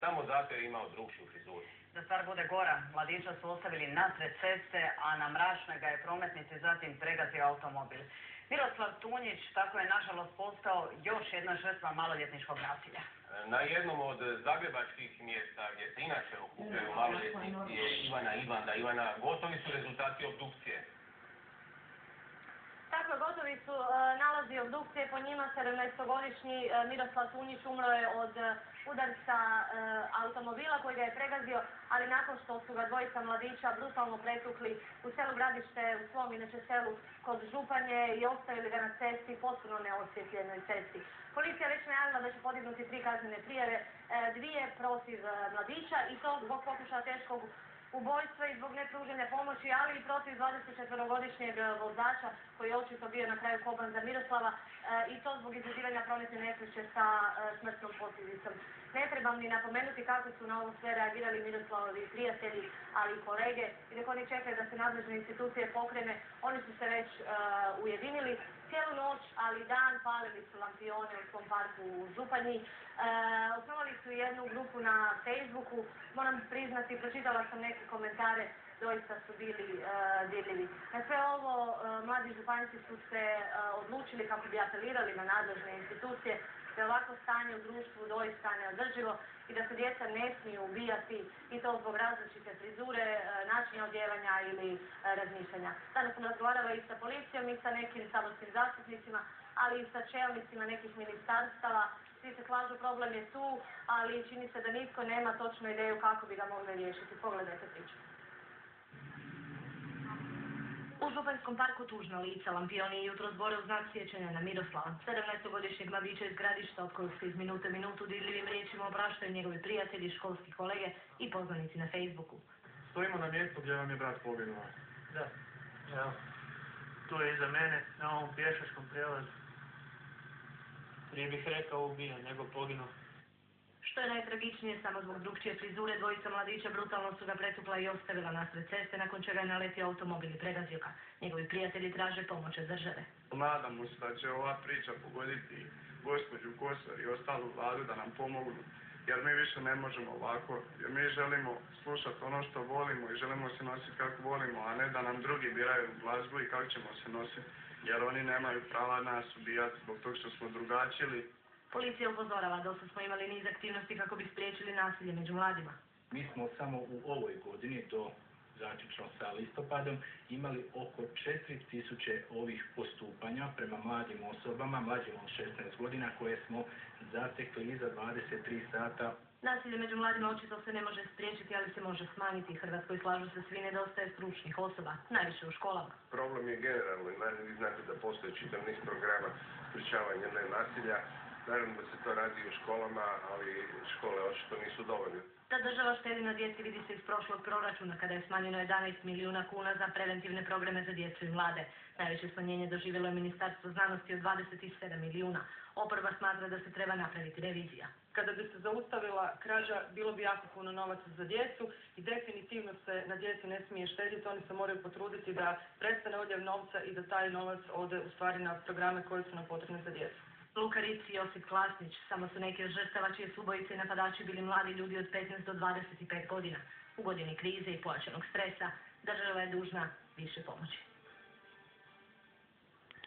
Samo zato je imao drukčiju frizuru. Da stvar bude gora, mladića su ostavili nasred ceste, a na mračnoj ga je prometnici zatim pregazio automobil. Miroslav Tunjić tako je nažalost postao još jedna žrtva maloljetničkog nasilja. Na jednom od zagrebačkih mjesta gdje se inače okupljaju maloljetnici je Ivana Ivanda. Ivana, gotovi su rezultati obdukcije. Tako je, gotovi su nalazi obdukcije, po njima 17-godišnji Miroslav Tunjić umro je od udarca automobila koji ga je pregazio, ali nakon što su ga dvojica mladića brutalno pretukli u selu Gradište, u svom inače selu kod Županje i ostavili ga na cesti, potpuno neosvjetljenoj cesti. Policija već najavila da će podignuti 3 kaznene prijave, 2 protiv mladića i to zbog pokušaja teškog ubojstva i zbog nepružanja pomoći, ali i protiv 24-godišnjeg vozača koji je očito bio na kraju koban za Miroslava i to zbog izazivanja prometne nesreće sa smrtnom posljedicom. Ne trebam ni napomenuti kako su na ovo sve reagirali Miroslavovi prijatelji, ali i kolege, i dok oni čekaju da se nadležne institucije pokrene, oni su se već ujedinili. Cijelu noć, ali dan, palili su lampione u svom parku u Županji. Osnovali su jednu grupu na Facebooku. Moram priznati, pročitala sam neke komentare, doista su bili dirljivi. Na sve ovo, mladi županjci su se odlučili kako bi apelirali na nadležne institucije da je ovako stanje u društvu doista neodrživo i da se djeca ne smiju ubijati i to zbog različite frizure, načina odjevanja ili razmišljanja. Danas sam razgovarala i sa policijom i sa nekim saborskim zastupnicima, ali i sa čelnicima nekih ministarstava. Svi se slažu, problem je tu, ali čini se da nitko nema točnu ideju kako bi ga mogli riješiti. Pogledajte priču. U Županjskom parku tužna lica, lampioni jutro zbore u znak sjećanja na Miroslava, 17-godišnjeg mladića iz Gradišta, od kojeg se iz minute u minutu dirljivim riječima opraštaju njegovi prijatelji, školski kolege i poznanici na Facebooku. Stojimo na mjestu gdje vam je brat poginuo. Da, evo, tu je iza mene, na ovom pješačkom prijelazu. Prije bih rekao ubijen, nego poginuo. Što je najtragičnije, samo zbog drukčije frizure, dvojica mladića brutalno su ga pretukla i ostavila nasred ceste, nakon čega je naletio automobil i pregazio ga. Njegovi prijatelji traže pomoć od države. Nadamo se da će ova priča pogoditi gospođu Kosor i ostalu vladu da nam pomognu, jer mi više ne možemo ovako, jer mi želimo slušati ono što volimo i želimo se nositi kako volimo, a ne da nam drugi biraju glazbu i kako ćemo se nositi, jer oni nemaju prava nas ubijati zbog toga što smo drugačili. Policija upozorava da smo imali niz aktivnosti kako bi spriječili nasilje među mladima. Mi smo samo u ovoj godini, do zaključno sa listopadom, imali oko 4000 ovih postupanja prema mladim osobama, mlađim od 16 godina, koje smo zatekli iza 23 sata. Nasilje među mladima očito se ne može spriječiti, ali se može smanjiti. Hrvatskoj, slažu se svi, nedostaje stručnih osoba, najviše u školama. Problem je generalno i vi znate da postoje čitav niz programa sprječavanja nasilja. Naravno da se to radi u školama, ali škole očito nisu dovoljne. Da država štedi na djeci vidi se iz prošlog proračuna, kada je smanjeno 11 milijuna kuna za preventivne programe za djecu i mlade. Najveće smanjenje doživjelo je Ministarstvo znanosti od 27 milijuna. Oporba smatra da se treba napraviti revizija. Kada bi se zaustavila krađa, bilo bi jako puno novaca za djecu i definitivno se na djeci ne smije štediti. Oni se moraju potruditi da prestane odljev novca i da taj novac ode u stvari na programe koji su nam potrebni za djecu. Luka Ritz i Josip Klasnić samo su neki od žrtava čije su ubojice i napadači bili mladi ljudi od 15 do 25 godina. U godini krize i pojačanog stresa država je dužna više pomoći.